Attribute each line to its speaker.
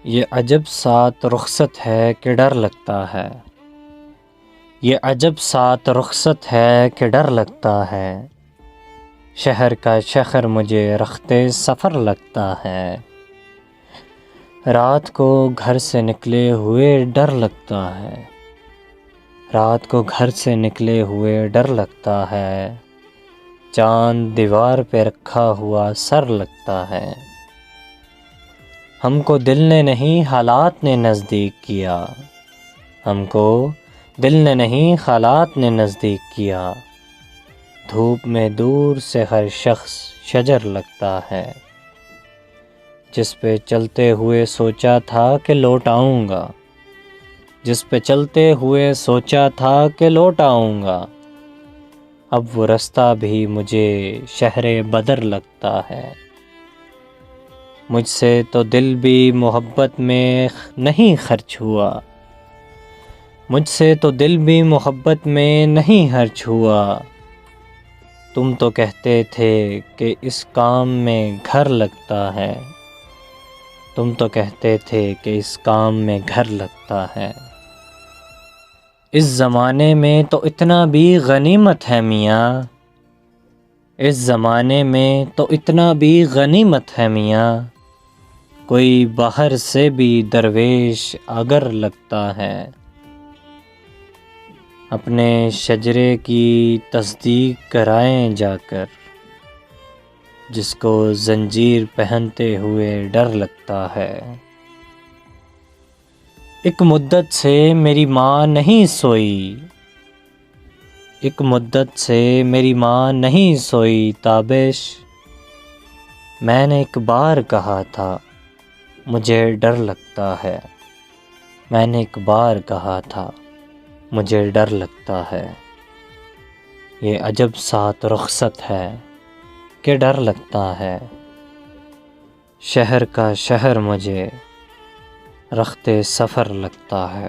Speaker 1: یہ عجب سات رخصت ہے کہ ڈر لگتا ہے، یہ عجب سات رخصت ہے کہ ڈر لگتا ہے، شہر کا شہر مجھے رختے سفر لگتا ہے، رات کو گھر سے نکلے ہوئے ڈر لگتا ہے، رات کو گھر سے نکلے ہوئے ڈر لگتا ہے، چاند دیوار پہ رکھا ہوا سر لگتا ہے، ہم کو دل نے نہیں حالات نے نزدیک کیا، ہم کو دل نے نہیں حالات نے نزدیک کیا، دھوپ میں دور سے ہر شخص شجر لگتا ہے، جس پہ چلتے ہوئے سوچا تھا کہ لوٹ آؤں گا، جس پہ چلتے ہوئے سوچا تھا کہ لوٹ آؤں گا، اب وہ رستہ بھی مجھے شہر بدر لگتا ہے، مجھ سے تو دل بھی محبت میں نہیں خرچ ہوا، مجھ سے تو دل بھی محبت میں نہیں خرچ ہوا، تم تو کہتے تھے کہ اس کام میں گھر لگتا ہے، تم تو کہتے تھے کہ اس کام میں گھر لگتا ہے، اس زمانے میں تو اتنا بھی غنیمت ہے میاں، اس زمانے میں تو اتنا بھی غنیمت ہے میاں، کوئی باہر سے بھی درویش اگر لگتا ہے، اپنے شجرے کی تصدیق کرائیں جا کر، جس کو زنجیر پہنتے ہوئے ڈر لگتا ہے، ایک مدت سے میری ماں نہیں سوئی، ایک مدت سے میری ماں نہیں سوئی تابش، میں نے ایک بار کہا تھا مجھے ڈر لگتا ہے، میں نے ایک بار کہا تھا مجھے ڈر لگتا ہے، یہ عجب سات رخصت ہے کہ ڈر لگتا ہے، شہر کا شہر مجھے رختے سفر لگتا ہے۔